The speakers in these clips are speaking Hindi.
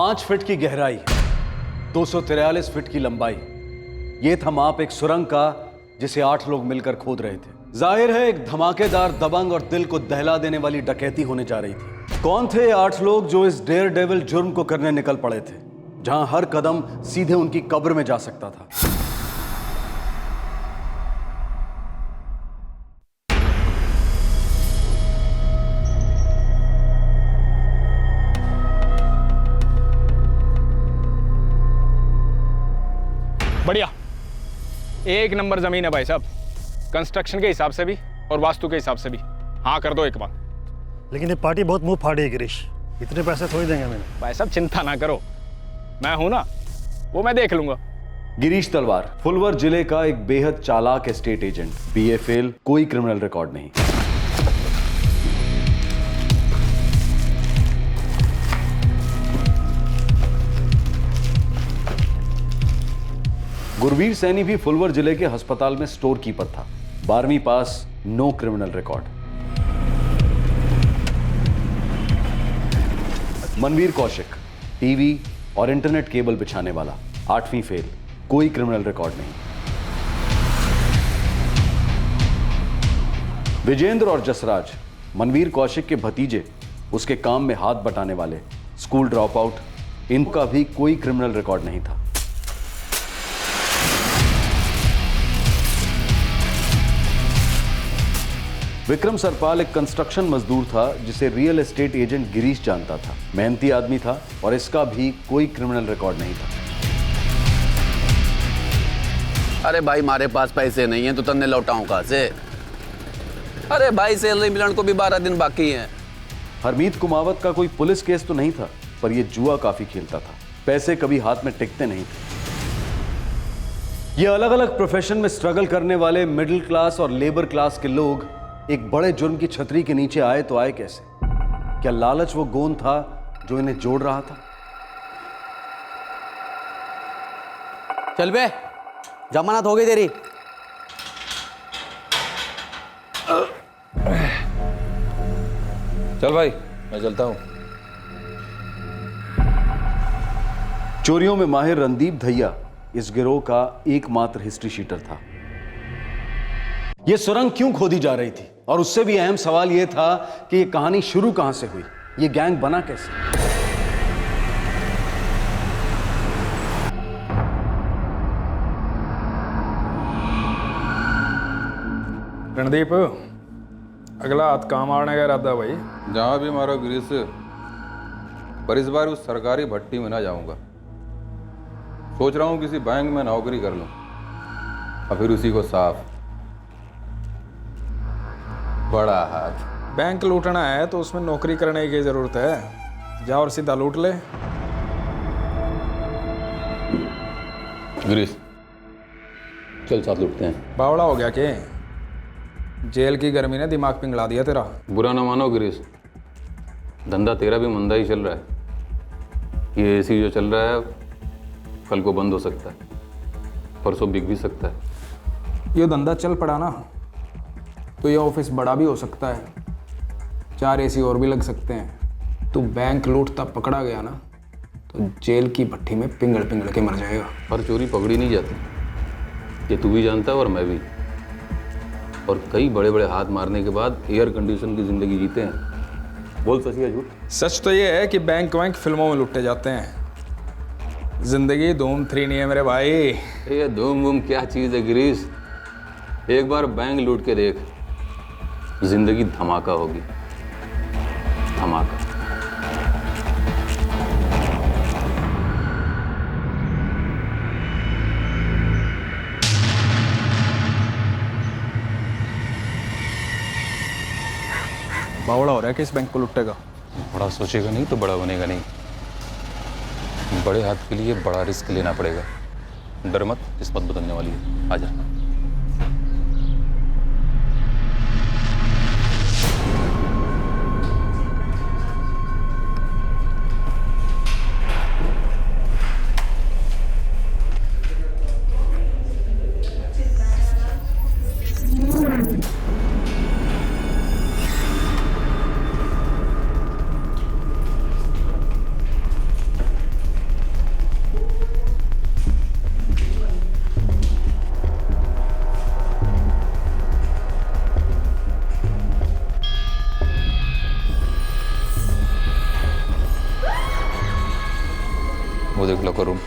5 फीट की गहराई, 243 फीट की लंबाई। यह था माप एक सुरंग का जिसे 8 लोग मिलकर खोद रहे थे। जाहिर है एक धमाकेदार, दबंग और दिल को दहला देने वाली डकैती होने जा रही थी। कौन थे ये 8 लोग जो इस डेयर डेविल जुर्म को करने निकल पड़े थे, जहां हर कदम सीधे उनकी कब्र में जा सकता था? बढ़िया, एक नंबर जमीन है भाई साहब, कंस्ट्रक्शन के हिसाब से भी और वास्तु के हिसाब से भी। हाँ कर दो एक बार। लेकिन ये पार्टी बहुत मुंह फाड़ी है गिरीश, इतने पैसे थोड़ी देंगे मैंने। भाई साहब चिंता ना करो, मैं हूं ना, वो मैं देख लूंगा। गिरीश तलवार, फुलवर जिले का एक बेहद चालाक एस्टेट एजेंट, बीए फेल, कोई क्रिमिनल रिकॉर्ड नहीं। गुरवीर सैनी भी फुलवर जिले के अस्पताल में स्टोर कीपर था, 12वीं pass, no criminal record. Manveer Kaushik, TV और इंटरनेट केबल बिछाने वाला, 8वीं फेल, कोई क्रिमिनल रिकॉर्ड नहीं। विजेंद्र और जसराज, मनवीर कौशिक के भतीजे, उसके काम में हाथ बटाने वाले, स्कूल ड्रॉप आउट, इनका भी कोई क्रिमिनल रिकॉर्ड नहीं था। विक्रम सरपाल एक कंस्ट्रक्शन मजदूर था जिसे रियल एस्टेट एजेंट गिरीश जानता था। मेहनती आदमी था और इसका भी कोई क्रिमिनल रिकॉर्ड नहीं था। अरे भाई हमारे पास पैसे नहीं हैं तो तन्ने लौटाऊं कहां से? अरे भाई सैलरी मिलने को भी 12 दिन बाकी हैं। हरमीत कुमावत का कोई पुलिस केस तो नहीं था, पर यह जुआ काफी खेलता था। पैसे कभी हाथ में टिकते नहीं थे। ये अलग अलग प्रोफेशन में स्ट्रगल करने वाले मिडिल क्लास और लेबर क्लास के लोग एक बड़े जुर्म की छतरी के नीचे आए तो आए कैसे? क्या लालच वो गोंद था जो इन्हें जोड़ रहा था? चल बे, जमानत हो गई तेरी। चल भाई मैं चलता हूं। चोरियों में माहिर रणदीप धैया इस गिरोह का एकमात्र हिस्ट्री शीटर था। यह सुरंग क्यों खोदी जा रही थी, और उससे भी अहम सवाल यह था कि यह कहानी शुरू कहां से हुई, यह गैंग बना कैसे? रणदीप, अगला हाथ काम आने का इरादा भाई? जहां भी मारो गिरीश, पर इस बार उस सरकारी भट्टी में ना जाऊंगा। सोच रहा हूं किसी बैंक में नौकरी कर लूं और फिर उसी को साफ। बड़ा हाथ। बैंक लूटना है तो उसमें नौकरी करने की जरूरत है, जा और सीधा लूट ले। गिरीश चल साथ लूटते हैं। बावड़ा हो गया के? जेल की गर्मी ने दिमाग पिघला दिया तेरा। बुरा ना मानो गिरीश, धंधा तेरा भी मंदा ही चल रहा है। ये एसी जो चल रहा है कल को बंद हो सकता है, परसों बिक भी सकता है। ये धंधा चल पड़ा ना तो ये ऑफिस बड़ा भी हो सकता है, 4 एसी और भी लग सकते हैं। तू बैंक लूटता पकड़ा गया ना तो जेल की भट्टी में पिंगल पिंगल के मर जाएगा। पर चोरी पकड़ी नहीं जाती, ये तू भी जानता है और मैं भी। और कई बड़े बड़े हाथ मारने के बाद एयर कंडीशन की जिंदगी जीते हैं। बोल सच या झूठ? सच तो ये है कि बैंक वैंक फिल्मों में लुटे जाते हैं, जिंदगी धूम 3 नहीं है मेरे भाई। ये धूम वूम क्या चीज़ है गिरीश, एक बार बैंक लूट के देख, जिंदगी धमाका होगी, धमाका। बावड़ा हो रहा है कि इस बैंक को लुटेगा। बड़ा सोचेगा नहीं तो बड़ा बनेगा नहीं। बड़े हाथ के लिए बड़ा रिस्क लेना पड़ेगा। डर मत, किस्मत बदलने वाली है। आजा। Locker room.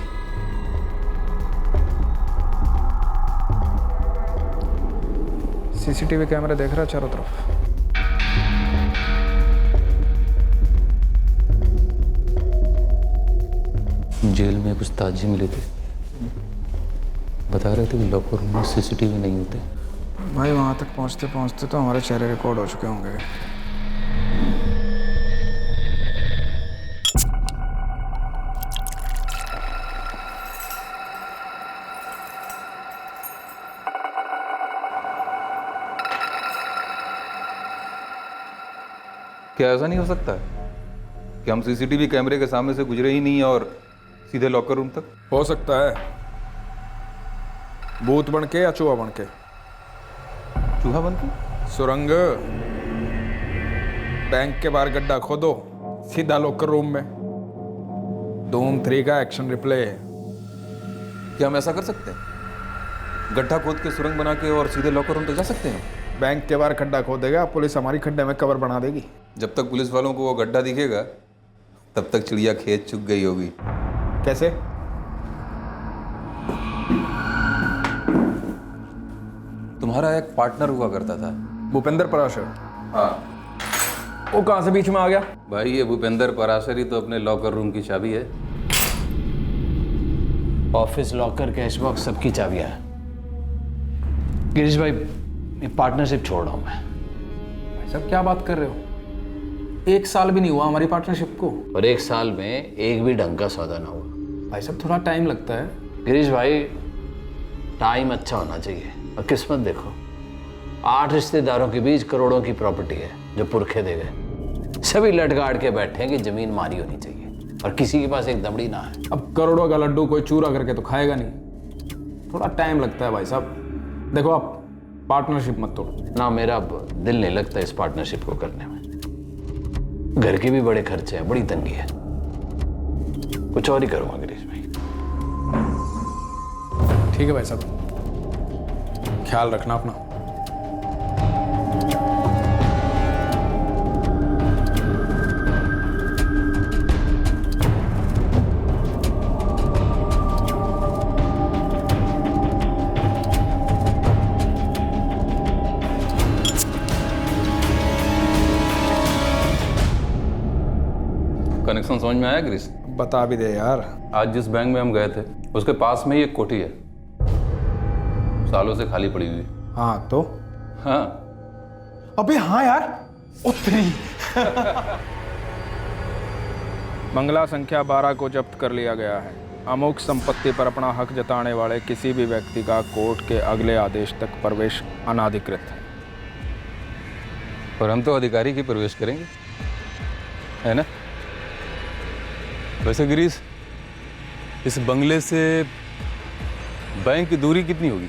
सीसीटीवी कैमरा देख रहा चारों तरफ। जेल में कुछ ताजे मिले थे, बता रहे थे कि लॉकर रूम में सीसीटीवी नहीं होते। भाई वहाँ तक पहुँचते पहुँचते तो हमारे चेहरे रिकॉर्ड हो चुके होंगे। क्या ऐसा नहीं हो सकता है कि हम सीसीटीवी कैमरे के सामने से गुजरे ही नहीं और सीधे लॉकर रूम तक? हो सकता है, भूत बन के या चूहा बन के। चूहा बन के? सुरंग, बैंक के बाहर गड्ढा खोदो, सीधा लॉकर रूम में। धूम 3 का एक्शन रिप्ले है। क्या हम ऐसा कर सकते हैं? गड्ढा खोद के सुरंग बना के और सीधे लॉकर रूम तक जा सकते हैं? बैंक के बाहर खड्डा खोदेगा, पुलिस हमारी खड्डे में कवर बना देगी। जब तक पुलिस वालों को वो गड्ढा दिखेगा तब तक चिड़िया खेत चुग गई होगी। कैसे? तुम्हारा एक पार्टनर हुआ करता था, भूपेंद्र पराशर। हाँ वो कहाँ से बीच में आ गया? भाई, ये भूपेंद्र पराशर ही तो अपने लॉकर रूम की चाबी है। ऑफिस, लॉकर, कैश बॉक्स, सबकी चाबियां हैं। गिरीश भाई, ये पार्टनरशिप छोड़ रहा हूं मैं। भाई साहब क्या बात कर रहे हो? 1 साल भी नहीं हुआ हमारी पार्टनरशिप को। और 1 साल में एक भी ढंग का सौदा ना हुआ। भाई साहब थोड़ा टाइम लगता है। गिरीश भाई, टाइम अच्छा होना चाहिए और किस्मत देखो। 8 रिश्तेदारों के बीच करोड़ों की प्रॉपर्टी है जो पुरखे दे गए। सभी लट गाड़ के बैठे हैं कि जमीन मारी होनी चाहिए और किसी के पास एक दमड़ी ना है। अब करोड़ों का लड्डू कोई चूरा करके तो खाएगा नहीं, थोड़ा टाइम लगता है भाई साहब। देखो आप पार्टनरशिप मत तोड़ो ना, मेरा अब दिल नहीं लगता इस पार्टनरशिप को करने में। घर के भी बड़े खर्चे हैं, बड़ी तंगी है। कुछ और ही करूंगा गिरीश भाई। ठीक है भाई साहब, ख्याल रखना अपना। कनेक्शन समझ में आया गिरीश? बता भी दे यार। आज जिस बैंक में हम गए थे उसके पास में ही एक कोठी है, सालों से खाली पड़ी हुई। हाँ तो? हाँ। अबे हाँ यार, उत्तरी। बंगला संख्या 12 को जब्त कर लिया गया है। अमुक संपत्ति पर अपना हक जताने वाले किसी भी व्यक्ति का कोर्ट के अगले आदेश तक प्रवेश अनाधिकृत है। और हम तो अधिकारी की प्रवेश करेंगे, है ना? वैसे गिरीश, इस बंगले से बैंक की दूरी कितनी होगी?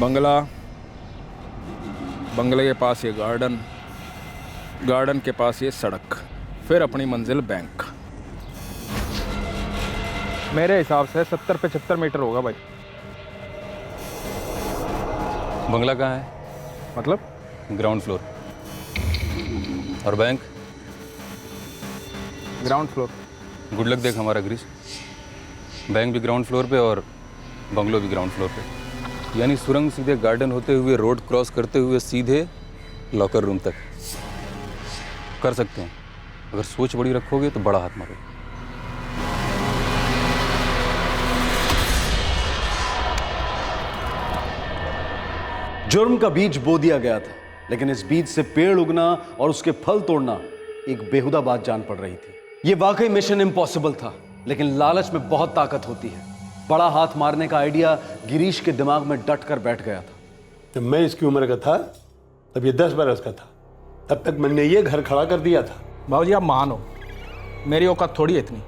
बंगला, बंगले के पास ये गार्डन, गार्डन के पास ये सड़क, फिर अपनी मंजिल बैंक। मेरे हिसाब से 70-75 मीटर होगा भाई। बंगला कहाँ है? मतलब? Ground floor. और bank? Ground floor. Good luck देख हमारा गिरीश, बैंक भी ग्राउंड फ्लोर पे और बंगलो भी ग्राउंड फ्लोर पे। यानी सुरंग सीधे गार्डन होते हुए, रोड क्रॉस करते हुए सीधे लॉकर रूम तक कर सकते हैं। अगर सोच बड़ी रखोगे तो बड़ा हाथ मारोगे। जुर्म का बीज बो दिया गया था, लेकिन इस बीज से पेड़ उगना और उसके फल तोड़ना एक बेहुदा बात जान पड़ रही थी। यह वाकई मिशन इम्पॉसिबल था, लेकिन लालच में बहुत ताकत होती है। बड़ा हाथ मारने का आइडिया गिरीश के दिमाग में डट कर बैठ गया था। जब मैं इसकी उम्र का था तब ये 10 बरस का था, तब तक मैंने ये घर खड़ा कर दिया था। बाबूजी आप मान हो, मेरी औकात थोड़ी है इतनी।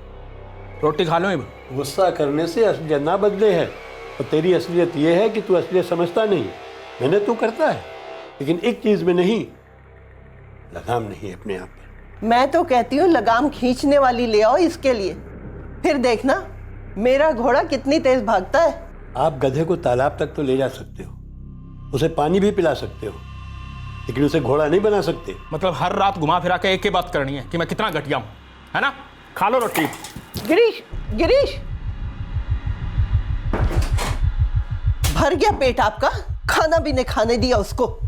रोटी खा लो ही। गुस्सा करने से असलियत ना बदले है, और तेरी असलियत ये है कि तू असलियत समझता नहीं। मेहनत तू करता है, लेकिन एक चीज में नहीं, लगाम नहीं है अपने आप पर। मैं तो कहती हूँ लगाम खींचने वाली ले आओ इसके लिए, फिर देखना मेरा घोड़ा कितनी तेज भागता है। आप गधे को तालाब तक तो ले जा सकते हो, उसे पानी भी पिला सकते हो, लेकिन उसे घोड़ा नहीं बना सकते। मतलब हर रात घुमा फिरा के एक ही बात करनी है कि मैं कितना घटिया हूं, है ना? खा लो रोटी। गिरीश, गिरीश, भर गया पेट आपका? खाना भी नहीं खाने दिया उसको।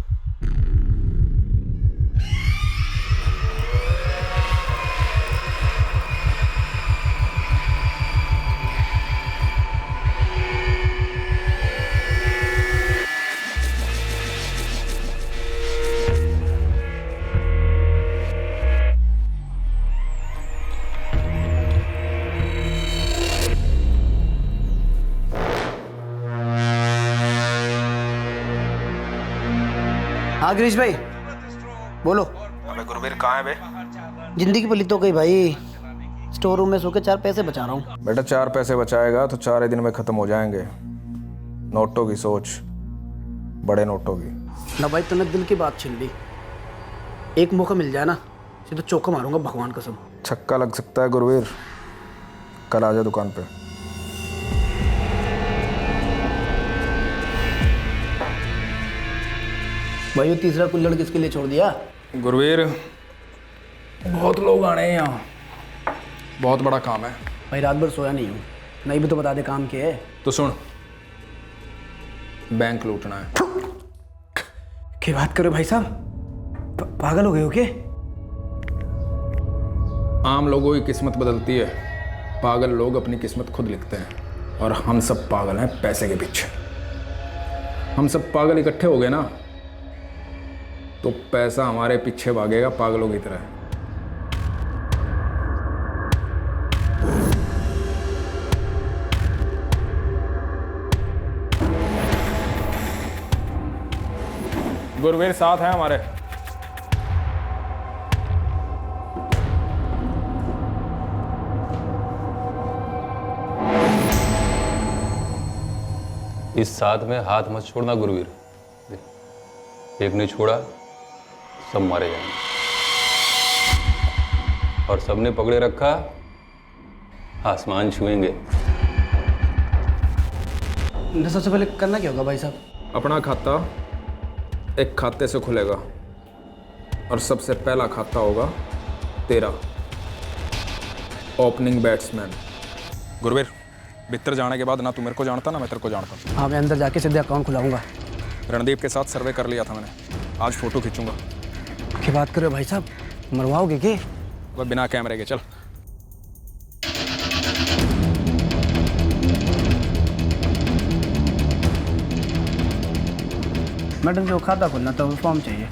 हाँ गिरीश भाई बोलो। अबे गुरवीर कहाँ है बे? जिंदगी पलित हो गई भाई, स्टोर रूम में सो के 4 पैसे बचा रहा हूँ। बेटा 4 पैसे बचाएगा तो 4 ही दिन में खत्म हो जाएंगे। नोटों की सोच, बड़े नोटों की। ना भाई तूने दिल की बात छीन ली। एक मौका मिल जाए ना, सीधा चौका मारूंगा भगवान कसम। छक्का लग सकता है गुरवीर, कल आ जा दुकान पे। भाई वो तीसरा कुल्लड़ किसके लिए छोड़ दिया? गुरवीर बहुत लोग आने हैं यहाँ, बहुत बड़ा काम है। भाई रात भर सोया नहीं हूँ, नहीं भी तो बता दे काम क्या है। तो सुन, बैंक लूटना है। क्या बात करो भाई साहब, पागल हो गए हो क्या? आम लोगों की किस्मत बदलती है, पागल लोग अपनी किस्मत खुद लिखते हैं। और हम सब पागल हैं पैसे के पीछे। हम सब पागल इकट्ठे हो गए ना तो पैसा हमारे पीछे भागेगा पागलों की तरह। गुरवीर साथ हैं हमारे। इस साथ में हाथ मत छोड़ना गुरवीर, एक नहीं छोड़ा सब मारे जाएंगे। और सबने पकड़े रखा आसमान छुएंगे। सबसे पहले करना क्या होगा भाई साहब? अपना खाता एक खाते से खुलेगा और सबसे पहला खाता होगा तेरा, ओपनिंग बैट्समैन। गुरवीर भीतर जाने के बाद ना तू मेरे को जानता ना मैं तेरे को जानता। हाँ मैं अंदर जाके सीधे अकाउंट खुलाऊंगा। रणदीप के साथ सर्वे कर लिया था मैंने, आज फोटो खींचूंगा। क्या बात कर रहे हो भाई साहब, मरवाओगे क्या? वह बिना कैमरे के चल। मैडम जो खाता खोलना था वो फॉर्म चाहिए।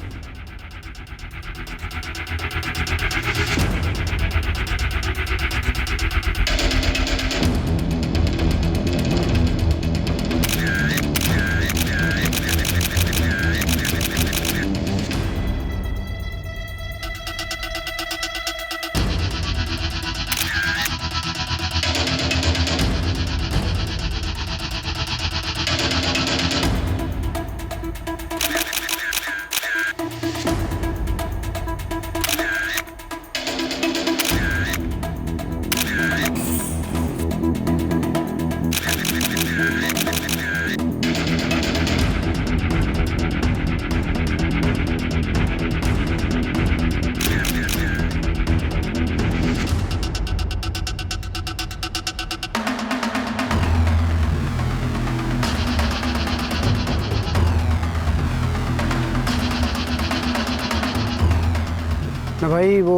मैं भाई वो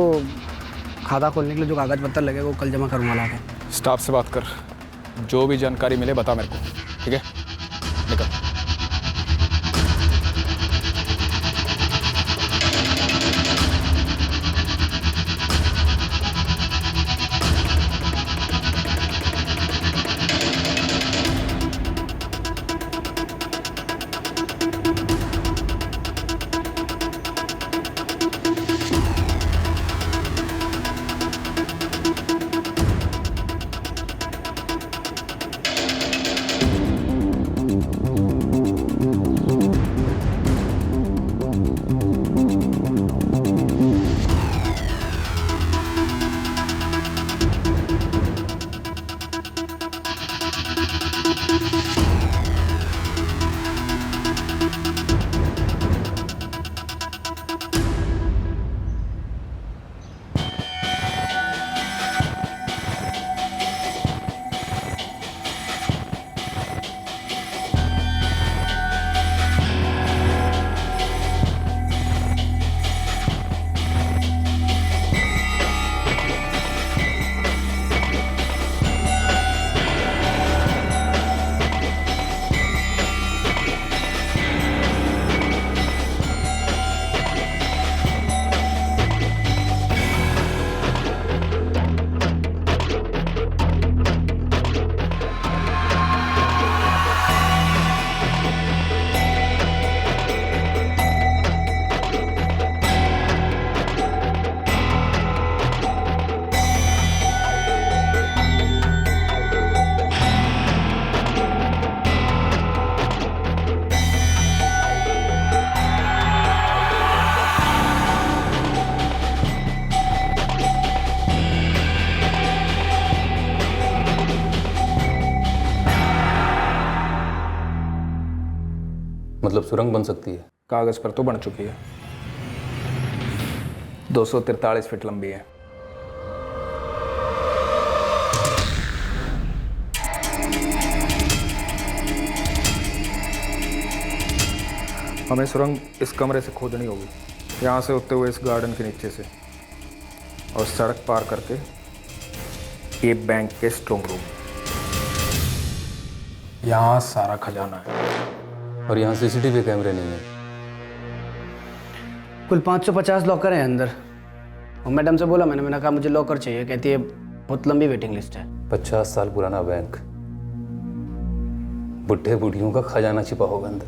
खाता खोलने के लिए जो कागज पत्तर लगेगा वो कल जमा करूँगा लाके। स्टाफ से बात कर, जो भी जानकारी मिले बता मेरे को, ठीक है? निकल। मतलब सुरंग बन सकती है? कागज़ पर तो बन चुकी है। 243 फीट लंबी है। हमें सुरंग इस कमरे से खोदनी होगी, यहाँ से होते हुए इस गार्डन के नीचे से, और सड़क पार करके ये बैंक के स्ट्रॉन्ग रूम। यहाँ सारा खजाना है। और यहाँ सीसीटीवी कैमरे नहीं है। कुल 550 लॉकर हैं अंदर। और मैडम से बोला मैंने कहा मुझे लॉकर चाहिए, कहती है बहुत लंबी वेटिंग लिस्ट है। 50 साल पुराना बैंक, बुढ़े बूढ़ियों का खजाना छिपा होगा अंदर।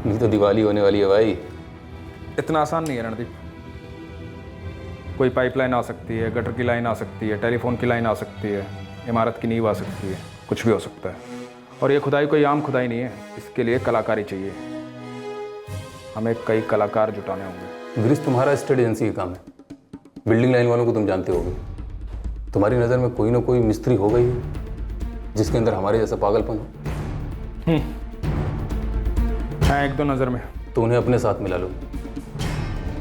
नहीं तो दिवाली होने वाली है भाई। इतना आसान नहीं है रणदीप। कोई पाइपलाइन आ सकती है, गटर की लाइन आ सकती है, टेलीफोन की लाइन आ सकती है, इमारत की नींव आ सकती है, कुछ भी हो सकता है। और ये खुदाई कोई आम खुदाई नहीं है, इसके लिए कलाकारी चाहिए। हमें कई कलाकार जुटाने होंगे। गिरीश, तुम्हारा स्टेट एजेंसी का काम है, बिल्डिंग लाइन वालों को तुम जानते होगे। तुम्हारी नज़र में कोई ना कोई मिस्त्री होगा ही जिसके अंदर हमारे जैसा पागलपन हो। हाँ, एक दो नज़र में। तो उन्हें अपने साथ मिला लो,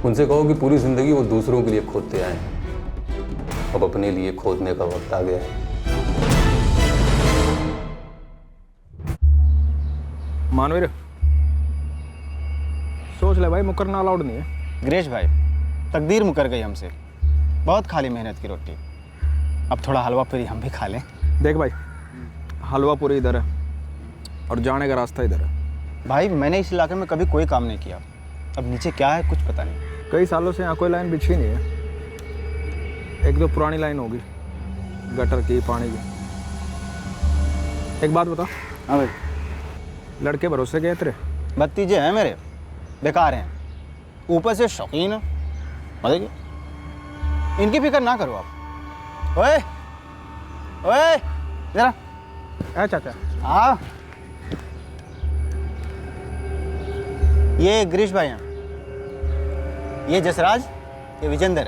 उनसे कहो कि पूरी जिंदगी वो दूसरों के लिए खोदते आए, अब अपने लिए खोदने का वक्त आ गया है। मानवीर, सोच ले भाई, मुकरना अलाउड नहीं है। गिरीश भाई, तकदीर मुकर गई हमसे। बहुत खा ली मेहनत की रोटी, अब थोड़ा हलवा पूरी हम भी खा लें। देख भाई, हलवा पूरी इधर है और जाने का रास्ता इधर है। भाई मैंने इस इलाके में कभी कोई काम नहीं किया, अब नीचे क्या है कुछ पता नहीं। कई सालों से यहाँ कोई लाइन बिछी नहीं है। एक दो पुरानी लाइन होगी, गटर की, पानी की। एक बात बता। हाँ भाई। लड़के भरोसे गए तेरे? भतीजे हैं मेरे, बेकार हैं, ऊपर से शौकीन है। मतलब इनकी फिक्र ना करो आप। ओए ओए जरा। चाचा। हाँ, ये गिरीश भाई हैं, ये जसराज, ये विजेंद्र।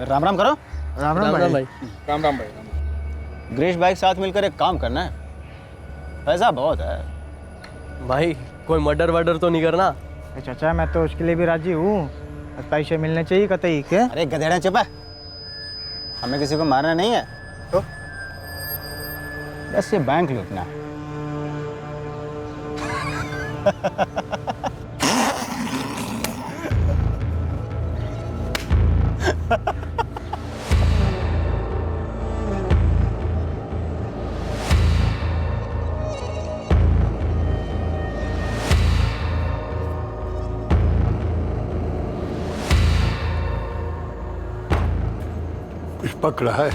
राम राम करो। राम राम भाई। राम राम भाई। गिरीश भाई के साथ मिलकर एक काम करना है, पैसा बहुत है। भाई कोई मर्डर वर्डर तो नहीं करना? चाचा मैं तो उसके लिए भी राजी हूँ, पैसे मिलने चाहिए कतई के। अरे गधेड़ा चुप है, हमें किसी को मारना नहीं है, तो बस ये बैंक लूटना है। कुछ पकड़ा है?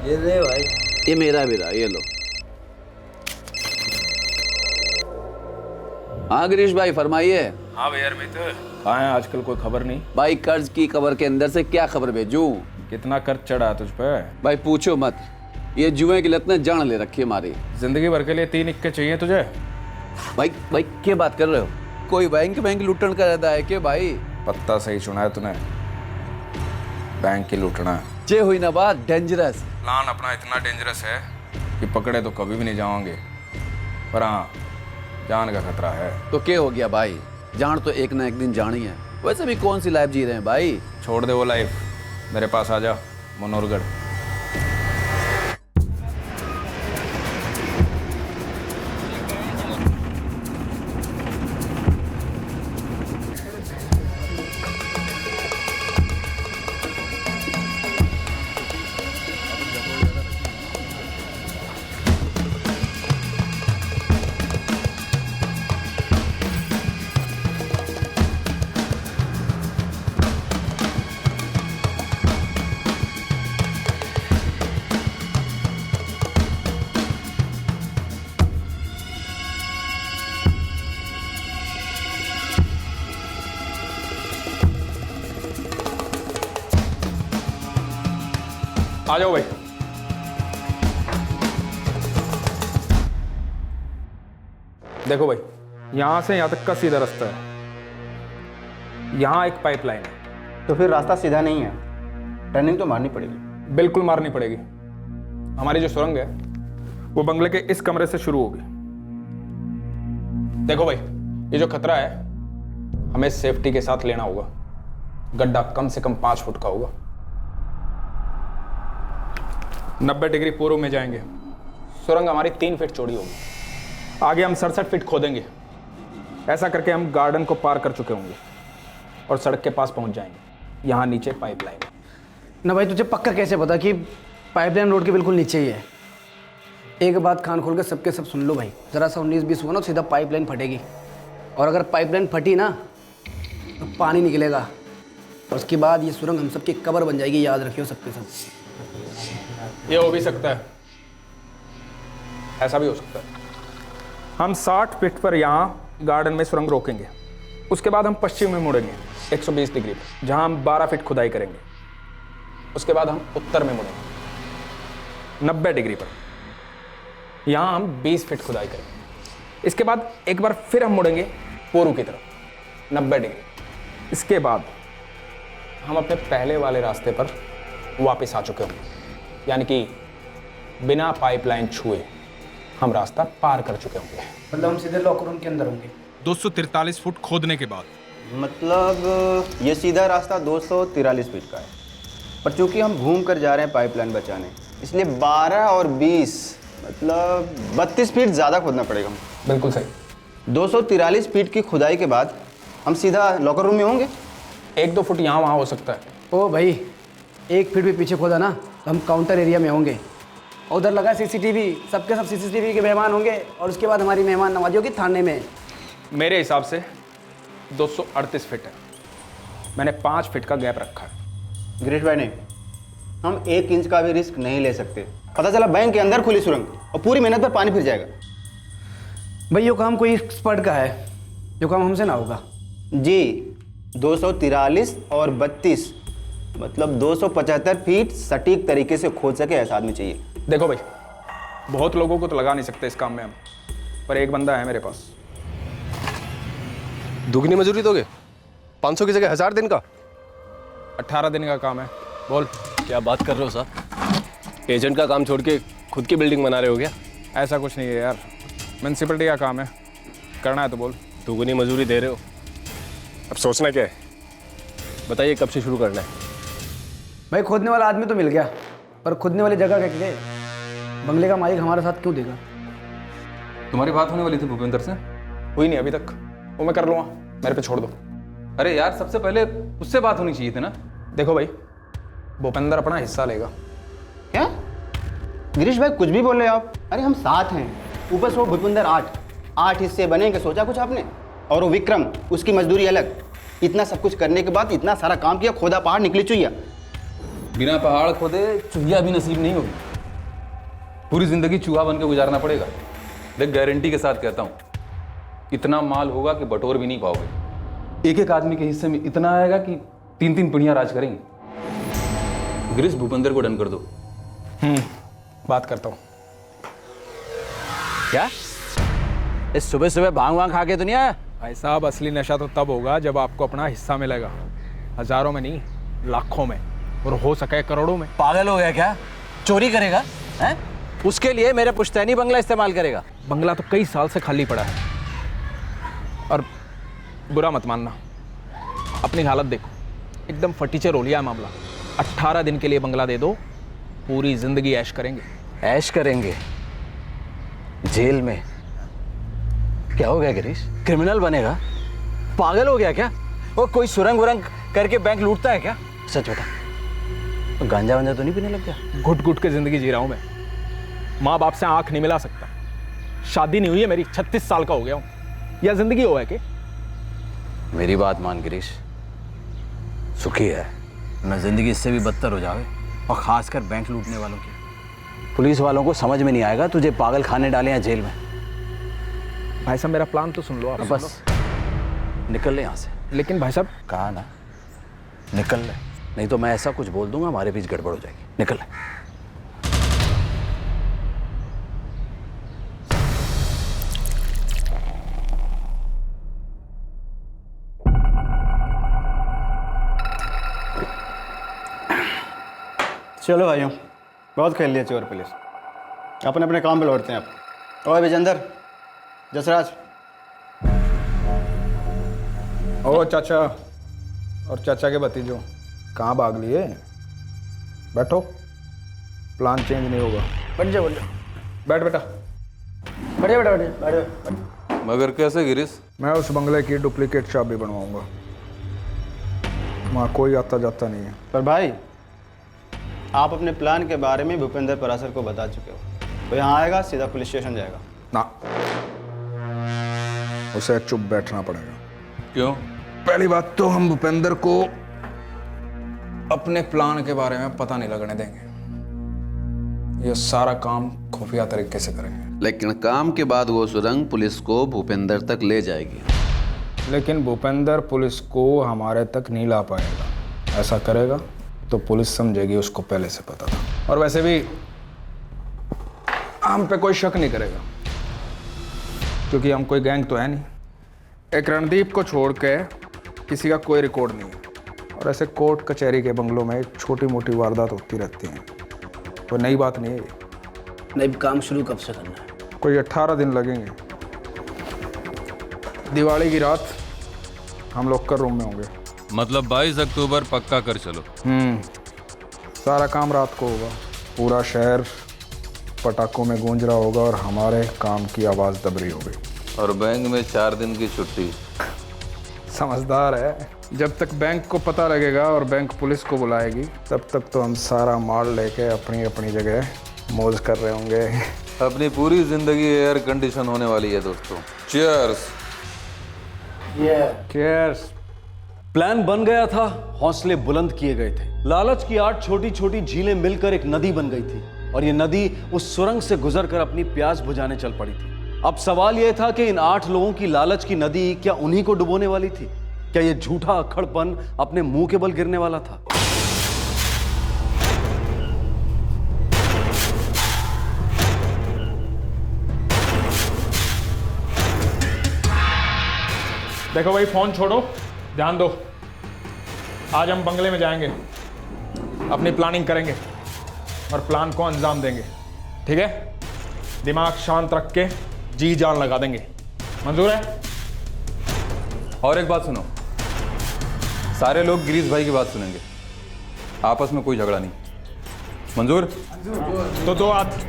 ये ले भाई। ये मेरा भी रहा, ये लो। हाँ गिरीश भाई फरमाइए। हाँ भैया अरमित, कहाँ है आजकल, कोई खबर नहीं? भाई कर्ज की कवर के अंदर से क्या खबर भेजूं? कितना कर्ज चढ़ा है तुझ पे? भाई पूछो मत, ये जुए की लत ने जान ले रखी है हमारी। जिंदगी भर के लिए 3 इक्के चाहिए तुझे? भाई क्या बात कर रहे हो? कोई बैंक लूटन का इरादा है क्या भाई? पत्ता सही चुना है तूने, बैंक की लूटना है। जे हुई ना बात डेंजरस। प्लान अपना इतना डेंजरस है कि पकड़े तो कभी भी नहीं जाओगे, पर हाँ जान का खतरा है। तो क्या हो गया भाई, जान तो एक ना एक दिन जानी है। वैसे भी कौन सी लाइफ जी रहे हैं भाई? छोड़ दे वो लाइफ, मेरे पास आ जा मनोहरगढ़। आ जाओ भाई। देखो भाई, यहां से यहां तक का सीधा रास्ता है। यहां एक पाइपलाइन है, तो फिर रास्ता सीधा नहीं है, टर्निंग तो मारनी पड़ेगी। बिल्कुल मारनी पड़ेगी। हमारी जो सुरंग है वो बंगले के इस कमरे से शुरू होगी। देखो भाई, ये जो खतरा है हमें सेफ्टी के साथ लेना होगा। गड्ढा कम से कम 5 फुट का होगा। 90 डिग्री पूर्व में जाएंगे। सुरंग हमारी 3 फीट चौड़ी होगी। आगे हम 67 फीट खोदेंगे। ऐसा करके हम गार्डन को पार कर चुके होंगे और सड़क के पास पहुंच जाएंगे। यहाँ नीचे पाइपलाइन। ना भाई, तुझे पक्का कैसे पता कि पाइपलाइन रोड के बिल्कुल नीचे ही है? एक बात कान खोल के सबके सब सुन लो भाई, ज़रा सा 19-20 हुआ ना सीधा पाइपलाइन फटेगी। और अगर पाइपलाइन फटी ना तो पानी निकलेगा और उसके बाद ये सुरंग हम सबकी कब्र बन जाएगी। याद रखियो सबके सब। ये हो भी सकता है, ऐसा भी हो सकता है। हम 60 फीट पर यहाँ गार्डन में सुरंग रोकेंगे। उसके बाद हम पश्चिम में मुड़ेंगे 120 डिग्री पर, जहाँ हम 12 फीट खुदाई करेंगे। उसके बाद हम उत्तर में मुड़ेंगे 90 डिग्री पर, यहाँ हम 20 फीट खुदाई करेंगे। इसके बाद एक बार फिर हम मुड़ेंगे पूर्व की तरफ 90 डिग्री। इसके बाद हम अपने पहले वाले रास्ते पर वापस आ चुके होंगे, यानी कि बिना पाइपलाइन छुए हम रास्ता पार कर चुके होंगे। मतलब हम सीधे लॉकर रूम के अंदर होंगे 243 फुट खोदने के बाद। मतलब ये सीधा रास्ता 243 फीट का है, पर चूंकि हम घूम कर जा रहे हैं पाइपलाइन बचाने, इसलिए 12 और 20 मतलब 32 फीट ज़्यादा खोदना पड़ेगा हमको। बिल्कुल सही। 243 फीट की खुदाई के बाद हम सीधा लॉकर रूम में होंगे। 1-2 फुट यहाँ वहाँ हो सकता है। ओ भाई, 1 फीट भी पीछे खोदा ना तो हम काउंटर एरिया में होंगे। उधर लगा CCTV, सबके सब CCTV के मेहमान होंगे और उसके बाद हमारी मेहमान नवाजी होगी थाने में। मेरे हिसाब से 238 फीट है। मैंने 5 फीट का गैप रखा है। गिरीश भाई, नहीं, हम 1 इंच का भी रिस्क नहीं ले सकते। पता चला बैंक के अंदर खुली सुरंग और पूरी मेहनत पर पानी फिर जाएगा। भाई ये काम कोई एक्सपर्ट का है, जो काम हमसे ना होगा। जी, 243 और 32 मतलब 275 फीट सटीक तरीके से खोद सके ऐसा आदमी चाहिए। देखो भाई, बहुत लोगों को तो लगा नहीं सकते इस काम में हम, पर एक बंदा है मेरे पास। दुगनी मजदूरी दोगे? 500 की जगह 1000 दिन का? 18 दिन का काम है। बोल। क्या बात कर रहे हो साहब? एजेंट का काम छोड़ के खुद की बिल्डिंग बना रहे हो क्या? ऐसा कुछ नहीं है यार, म्यूनसिपलिटी का काम है, करना है तो बोल। दुगनी मजदूरी दे रहे हो, अब सोचना क्या है? बताइए कब से शुरू करना है? भाई खोदने वाला आदमी तो मिल गया, पर खोदने वाली जगह क्या है? बंगले का मालिक हमारे साथ क्यों देगा? तुम्हारी बात होने वाली थी भूपेंद्र से? हुई नहीं अभी तक, वो मैं कर लूँगा, मेरे पे छोड़ दो। अरे यार, सबसे पहले उससे बात होनी चाहिए थी ना। देखो भाई, भूपेंद्र अपना हिस्सा लेगा। क्या गिरीश भाई कुछ भी बोल रहे हो आप? अरे हम 7 हैं, ऊपर से वो भूपेंद्र 8 हिस्से बनेंगे, सोचा कुछ आपने? और वो विक्रम, उसकी मजदूरी अलग। इतना सब कुछ करने के बाद इतना सारा काम किया, खोदा पहाड़ निकली चुहिया। बिना पहाड़ खोदे चूहिया भी नसीब नहीं होगी। पूरी जिंदगी चूहा बन के गुजारना पड़ेगा। देख, गारंटी के साथ कहता हूँ, इतना माल होगा कि बटोर भी नहीं पाओगे। एक एक आदमी के हिस्से में इतना आएगा कि 3-3 पीढ़ियां राज करेंगे। गिरीश, भूपेंद्र को डन कर दो। बात करता हूँ। क्या इस सुबह सुबह भांग वांग खा के तो नहीं आया? भाई साहब, असली नशा तो तब होगा जब आपको अपना हिस्सा मिलेगा। हजारों में नहीं, लाखों में, और हो सके करोड़ों में। पागल हो गया क्या? चोरी करेगा हैं? उसके लिए मेरे पुश्तैनी बंगला इस्तेमाल करेगा? बंगला तो कई साल से खाली पड़ा है। और बुरा मत मानना, अपनी हालत देखो, एकदम फटीचर हो लिया है मामला। 18 दिन के लिए बंगला दे दो, पूरी जिंदगी ऐश करेंगे। ऐश करेंगे जेल में? क्या हो गया गिरीश? क्रिमिनल बनेगा? पागल हो गया क्या? वो कोई सुरंग वरंग करके बैंक लूटता है क्या? सच बता, तो गांजा वांजा तो नहीं पीने लग गया? घुट घुट के जिंदगी जी रहा हूं मैं। माँ बाप से आंख नहीं मिला सकता, शादी नहीं हुई है मेरी, 36 साल का हो गया हूं। या जिंदगी हो है कि? मेरी बात मान गिरीश, सुखी है ना जिंदगी इससे भी बदतर हो जाए, और खासकर बैंक लूटने वालों की। पुलिस वालों को समझ में नहीं आएगा तुझे पागल खाने डाले हैं जेल में। भाई साहब, मेरा प्लान तो सुन लो आप। बस निकल ले यहाँ से। लेकिन भाई साहब, कहा ना निकल ले, नहीं तो मैं ऐसा कुछ बोल दूंगा हमारे बीच गड़बड़ हो जाएगी। निकल ले। चलो भाइयों, बहुत खेल लिया चोर पुलिस, अपने अपने काम पे लौटते हैं आप। ओए विजेंदर, जसराज, ओ चाचा और चाचा के भतीजों, कहाँ भाग लिए? बैठो, प्लान चेंज नहीं होगा। बैठ जाओ, बैठ जाओ, बैठ बेटा। बैठ जाओ, बैठ जाओ। मगर कैसे गिरीश? मैं उस बंगले की डुप्लीकेट चाबी बनवाऊंगा, वहाँ कोई आता जाता नहीं है। पर भाई आप अपने प्लान के बारे में भूपेंद्र परासर को बता चुके हो, तो यहाँ आएगा सीधा पुलिस स्टेशन जाएगा ना, उसे चुप बैठना पड़ेगा। क्यों? पहली बात तो हम भूपेंद्र को अपने प्लान के बारे में पता नहीं लगने देंगे, ये सारा काम खुफिया तरीके से करेंगे। लेकिन काम के बाद वो सुरंग पुलिस को भूपेंद्र तक ले जाएगी। लेकिन भूपेंद्र पुलिस को हमारे तक नहीं ला पाएगा। ऐसा करेगा तो पुलिस समझेगी उसको पहले से पता था, और वैसे भी हम पे कोई शक नहीं करेगा, क्योंकि हम कोई गैंग तो है नहीं। एक रणदीप को छोड़ के किसी का कोई रिकॉर्ड नहीं है, और ऐसे कोर्ट कचहरी के बंगलों में छोटी मोटी वारदात होती रहती हैं, कोई नई बात नहीं है ये। नहीं, काम शुरू कब से करना है? कोई 18 दिन लगेंगे। दिवाली की रात हम लोग कर रूम में होंगे। मतलब 22 अक्टूबर पक्का कर चलो। सारा काम रात को होगा, पूरा शहर पटाखों में गूंज रहा होगा और हमारे काम की आवाज़ दब रही होगी। और बैंक में 4 दिन की छुट्टी। समझदार है। जब तक बैंक को पता लगेगा और बैंक पुलिस को बुलाएगी, तब तक तो हम सारा माल लेके अपनी अपनी जगह मौज कर रहे होंगे। अपनी पूरी जिंदगी एयर कंडीशन होने वाली है दोस्तों। चीयर्स। केयर्स। प्लान बन गया था, हौसले बुलंद किए गए थे। लालच की 8 छोटी छोटी झीलें मिलकर एक नदी बन गई थी, और ये नदी उस सुरंग से गुजरकर अपनी प्यास बुझाने चल पड़ी थी। अब सवाल यह था कि इन 8 लोगों की लालच की नदी क्या उन्हीं को डुबोने वाली थी? क्या यह झूठा अक्खड़पन अपने मुंह के बल गिरने वाला था? देखो भाई, फोन छोड़ो, ध्यान दो। आज हम बंगले में जाएंगे, अपनी प्लानिंग करेंगे और प्लान को अंजाम देंगे, ठीक है? दिमाग शांत रख के जी जान लगा देंगे। मंजूर है? और एक बात सुनो, सारे लोग गिरीश भाई की बात सुनेंगे, आपस में कोई झगड़ा नहीं। मंजूर? तो दो हाथ।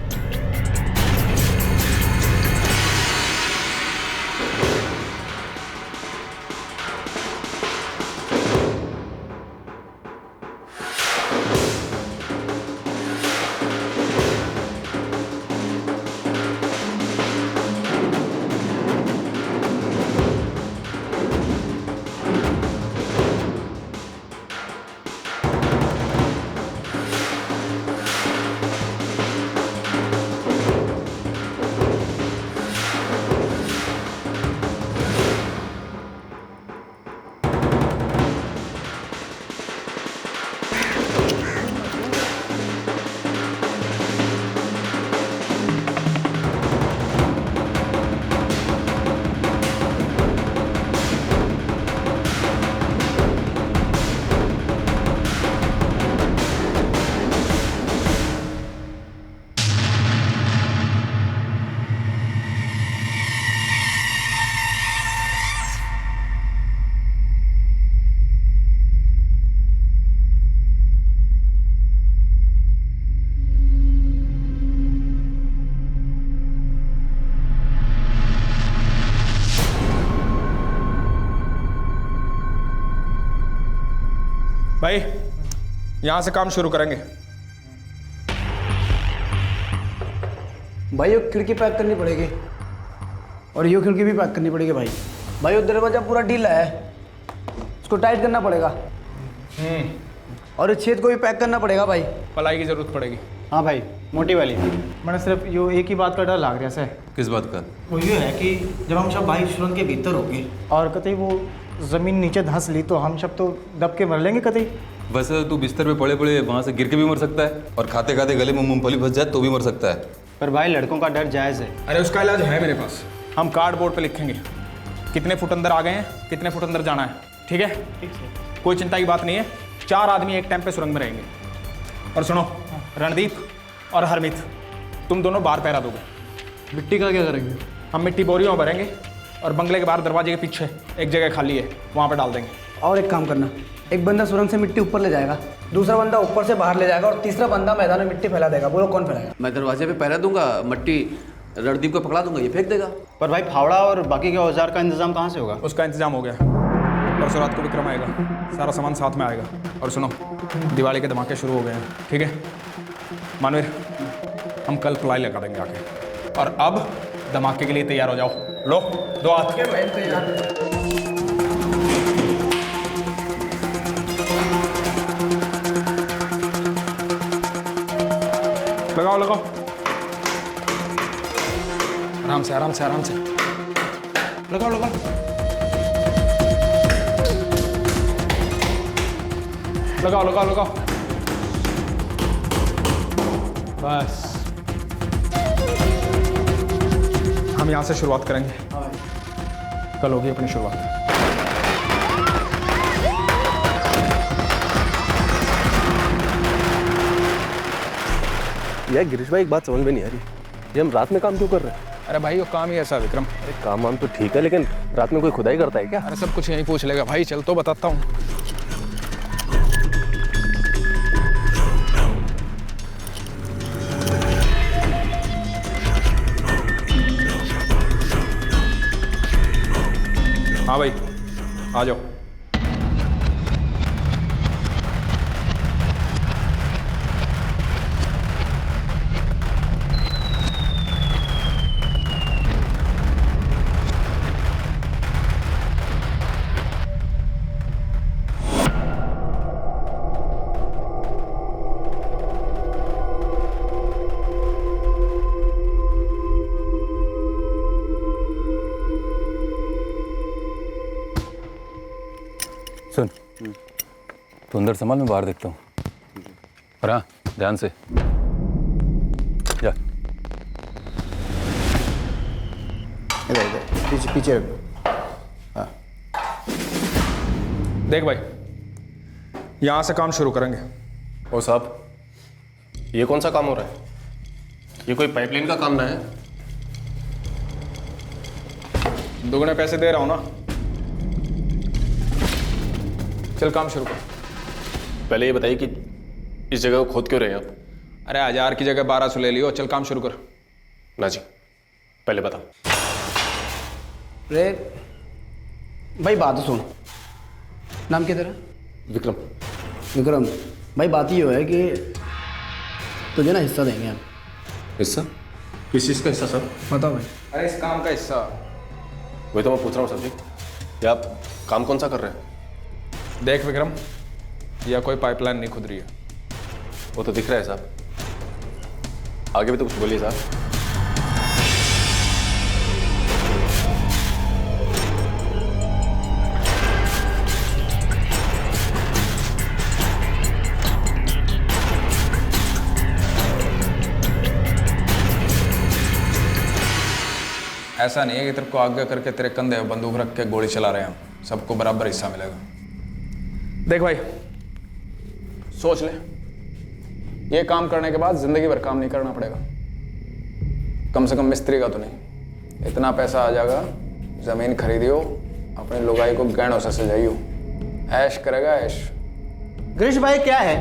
भाई, यहां से काम शुरू करेंगे। भाई, ये खिड़की पैक करनी पड़ेगी, और ये खिड़की भी पैक करनी पड़ेगी भाई। भाई, वो दरवाजा पूरा ढीला है, उसको टाइट करना पड़ेगा। और ये छेद को भी पैक करना पड़ेगा भाई। पलाई की जरूरत पड़ेगी। हाँ भाई, मोटी वाली। मैंने सिर्फ यो एक ही बात का डर लाग रहा है सर। किस बात का? वो ये है कि जब हम सब भाई सुरंग के भीतर होंगे और कतई वो ज़मीन नीचे धंस ली तो हम सब तो दब के मर लेंगे कतई। वैसे तू बिस्तर पे पड़े पड़े वहां से गिर के भी मर सकता है, और खाते खाते गले में मूंगफली फंस जाए तो भी मर सकता है। पर भाई, लड़कों का डर जायज़ है। अरे उसका इलाज है मेरे पास। हम कार्डबोर्ड पे लिखेंगे कितने फुट अंदर आ गए हैं, कितने फुट अंदर जाना है, ठीक है? कोई चिंता की बात नहीं है। 4 आदमी एक टाइम पे सुरंग में रहेंगे। और सुनो, रणदीप और हरमीत, तुम दोनों बाहर पहरा दोगे। मिट्टी का क्या करेंगे? हम मिट्टी बोरियों में भरेंगे और बंगले के बाहर दरवाजे के पीछे एक जगह खाली है, वहाँ पर डाल देंगे। और एक काम करना, एक बंदा सुरंग से मिट्टी ऊपर ले जाएगा, दूसरा बंदा ऊपर से बाहर ले जाएगा और तीसरा बंदा मैदान में मिट्टी फैला देगा। बोलो कौन फैलाएगा? मैं दरवाजे पे पहरा दूंगा, मट्टी रणदीप को पकड़ा दूंगा, ये फेंक देगा। पर भाई फावड़ा और बाकी के औजार का इंतजाम कहाँ से होगा? उसका इंतजाम हो गया, परसों रात को विक्रम आएगा, सारा सामान साथ में आएगा। और सुनो, दिवाली के धमाके शुरू हो गए हैं, ठीक है मानवीर? हम कल प्लाई लगा देंगे आके। और अब धमाके के लिए तैयार हो जाओ। लो, दो हाथ। लगाओ लगाओ, आराम से आराम से आराम से लगाओ लगाओ। लगाओ लगाओ लगाओ, बस हम यहाँ से शुरुआत करेंगे। कल होगी अपनी शुरुआत। यार गिरीश भाई, एक बात समझ में नहीं आ रही, ये हम रात में काम क्यों कर रहे हैं? अरे भाई वो काम ही ऐसा विक्रम। अरे काम वाम तो ठीक है, लेकिन रात में कोई खुदाई करता है क्या? अरे सब कुछ यहीं पूछ लेगा भाई, चल तो बताता हूँ। हाँ भाई आ जाओ। सुन, तू अंदर संभाल, मैं बाहर देखता हूँ। और हाँ, ध्यान से जा। इधर इधर पीछे पीछे। हाँ देख भाई, यहाँ से काम शुरू करेंगे। ओ साहब, ये कौन सा काम हो रहा है? ये कोई पाइपलाइन का काम ना है? दुगने पैसे दे रहा हूँ ना। चल काम शुरू कर। पहले ये बताइए कि इस जगह को खोद क्यों रहे हैं आप? अरे 1000 की जगह 1200 ले लियो। चल काम शुरू कर। ना जी, पहले बताओ। अरे भाई बात सुन, नाम क्या तेरा? विक्रम। विक्रम भाई, बात ये है कि तुझे ना हिस्सा देंगे हम। हिस्सा? किस चीज़ का हिस्सा सर? बताओ भाई। अरे इस काम का हिस्सा। वही तो मैं पूछ रहा हूँ सर जी, कि आप काम कौन सा कर रहे हैं? देख विक्रम, यह कोई पाइपलाइन नहीं खुद रही है। वो तो दिख रहा है साहब, आगे भी तो कुछ बोलिए साहब। ऐसा नहीं है कि तेरे को आगे करके तेरे कंधे पे बंदूक रख के गोली चला रहे हैं हम। सबको बराबर हिस्सा मिलेगा। देख भाई, सोच ले, ये काम करने के बाद जिंदगी भर काम नहीं करना पड़ेगा। कम से कम मिस्त्री का तो नहीं। इतना पैसा आ जाएगा, जमीन खरीदियो, अपने लुगाई को गहनों से सजाइयो, ऐश करेगा ऐश। गिरीश भाई क्या है,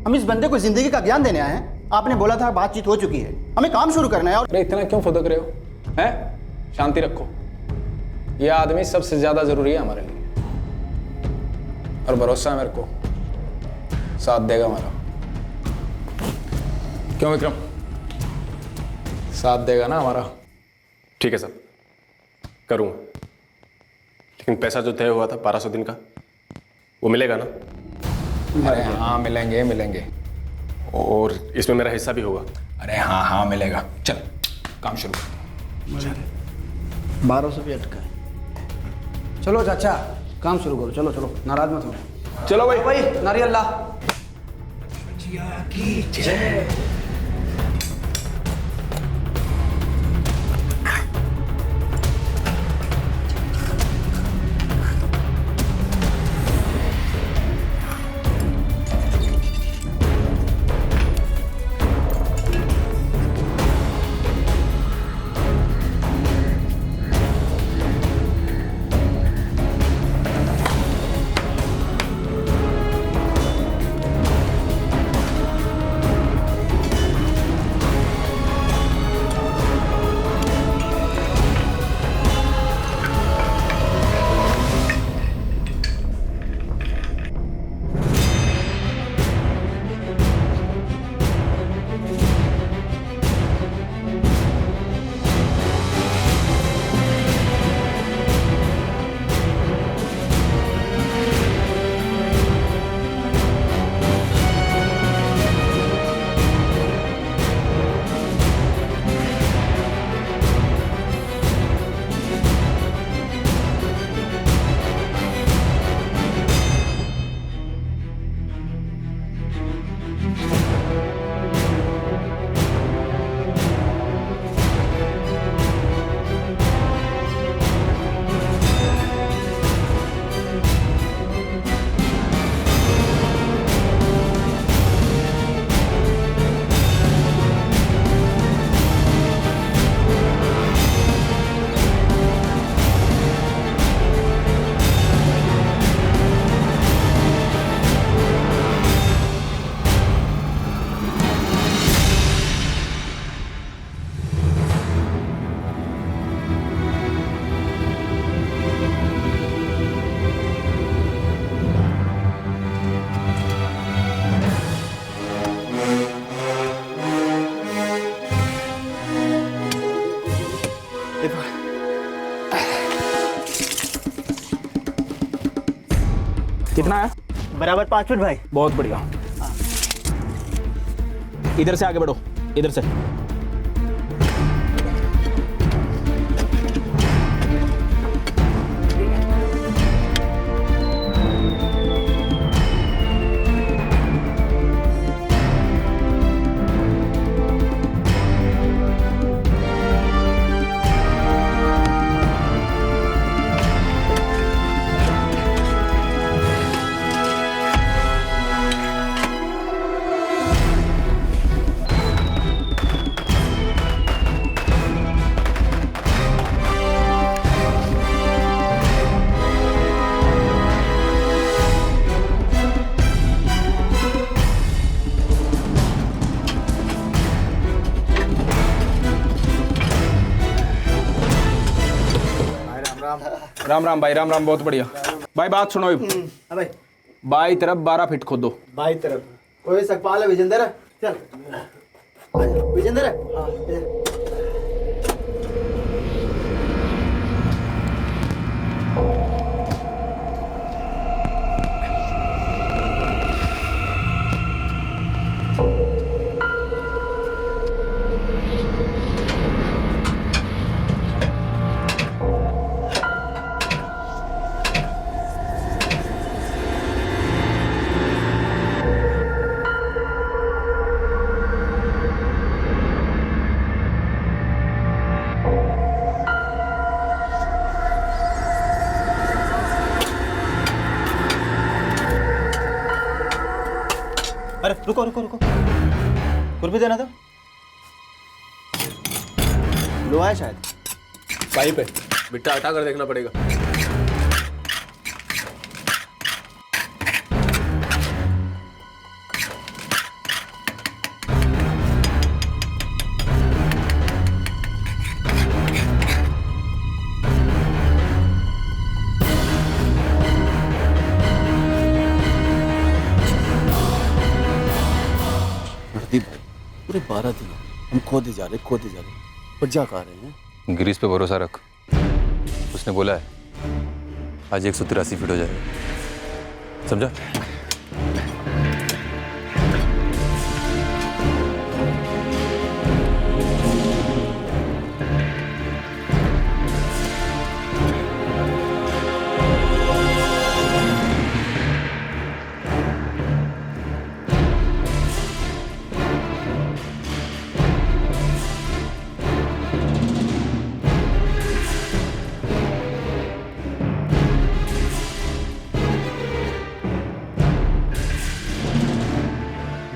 हम इस बंदे को जिंदगी का ज्ञान देने आए हैं। आपने बोला था बातचीत हो चुकी है, हमें काम शुरू करना है। और अरे इतना क्यों फुदक रहे हो? हैं? शांति रखो। यह आदमी सबसे ज्यादा जरूरी है हमारे लिए, और भरोसा है मेरे को, साथ देगा हमारा। क्यों विक्रम, साथ देगा ना हमारा? ठीक है सर, करूँगा। लेकिन पैसा जो तय हुआ था 1200 दिन का, वो मिलेगा ना? अरे हाँ मिलेंगे मिलेंगे। और इसमें मेरा हिस्सा भी होगा? अरे हाँ हाँ मिलेगा। चल काम शुरू कर। 1200 भी अटका है। चलो चाचा काम शुरू करो। चलो चलो, नाराज मत हो। चलो भाई। भाई नारियल ला। कितना है? बराबर 5 फुट भाई। बहुत बढ़िया। इधर से आगे बढ़ो, इधर से। राम राम भाई, राम राम। बहुत बढ़िया भाई। बात सुनो भाई, बाई तरफ 12 फीट खोदो। बाई तरफ ओए सकपाल है विजेंद्र, चल विजेंद्र। हाँ अरे रुको रुको रुको, कुर्बी देना था। लोहा है शायद। पाइप है, बिट्टा हटा कर देखना पड़ेगा। पूरे 12 दिन हम खोदे जा रहे पर जा कहाँ रहे हैं? गिरीश पे भरोसा रख, उसने बोला है आज 183 फीट हो जाएगा, समझा?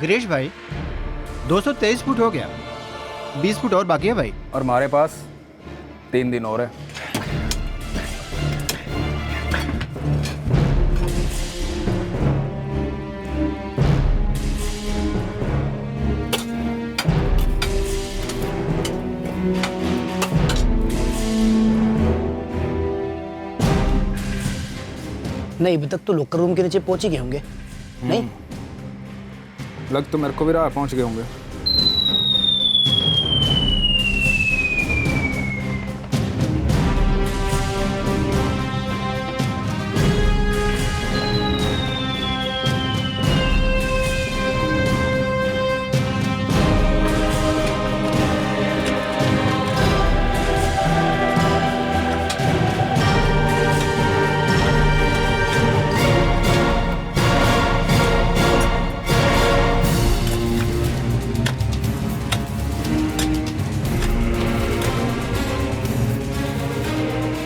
गिरीश भाई 223 फुट हो गया, 20 फुट और बाकी है भाई। और हमारे पास 3 दिन और है। नहीं, अभी तक तो लोकर रूम के नीचे पहुंच ही गए होंगे। नहीं लग तो मेरे को भी रहा पहुंच गए होंगे।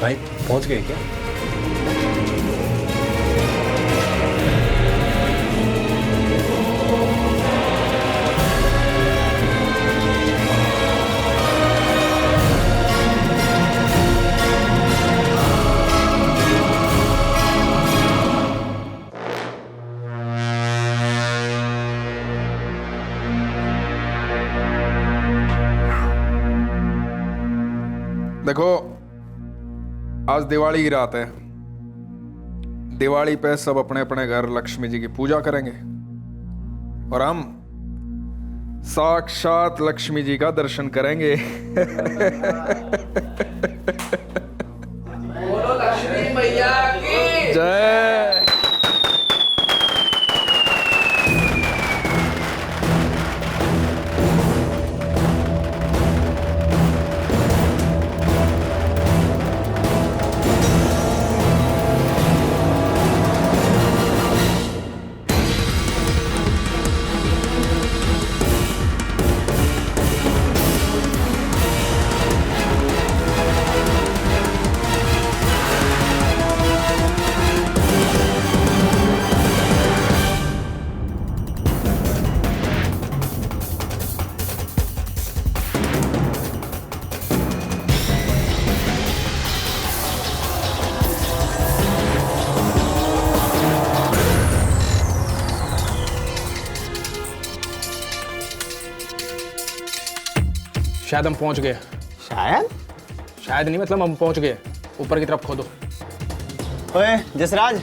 भाई पहुंच गए क्या? देखो, आज दिवाली की रात है। दिवाली पे सब अपने अपने घर लक्ष्मी जी की पूजा करेंगे और हम साक्षात लक्ष्मी जी का दर्शन करेंगे। बोलो लक्ष्मी मैया की जय। शायद हम पहुंच गए। शायद नहीं, मतलब हम पहुंच गए। ऊपर की तरफ खोदो। ओए जसराज,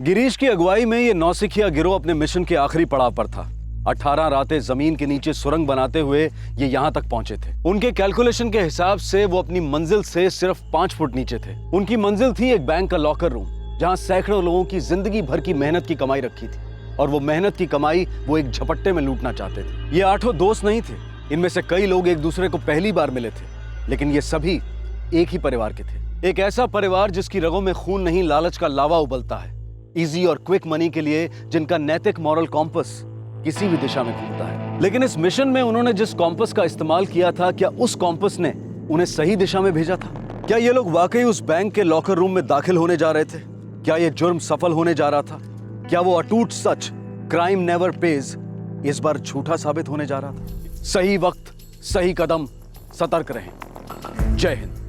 गिरीश की अगुवाई में ये नौसिखिया गिरोह अपने मिशन के आखिरी पड़ाव पर था। 18 रातें जमीन के नीचे सुरंग बनाते हुए ये यहां तक पहुंचे थे। उनके कैलकुलेशन के हिसाब से वो अपनी मंजिल से सिर्फ 5 फुट नीचे थे। उनकी मंजिल थी एक बैंक का लॉकर रूम, जहां सैकड़ों लोगों की जिंदगी भर की मेहनत की कमाई रखी थी, और वो मेहनत की कमाई वो एक झपट्टे में लूटना चाहते थे। ये 8 दोस्त नहीं थे। इनमें से कई लोग एक दूसरे को पहली बार मिले थे, लेकिन ये सभी एक ही परिवार के थे। एक ऐसा परिवार जिसकी रगों में खून नहीं, लालच का लावा उबलता है। इजी और क्विक मनी के लिए जिनका नैतिक मॉरल कॉम्पस किसी भी दिशा में घूमता है। लेकिन इस मिशन में उन्होंने जिस कॉम्पस का इस्तेमाल किया था, क्या उस कॉम्पस ने उन्हें सही दिशा में भेजा था? क्या ये लोग वाकई उस बैंक के लॉकर रूम में दाखिल होने जा रहे थे? क्या ये जुर्म सफल होने जा रहा था? क्या वो अटूट सच क्राइम नेवर पेज इस बार झूठा साबित होने जा रहा था? सही वक्त, सही कदम, सतर्क रहें। जय हिंद।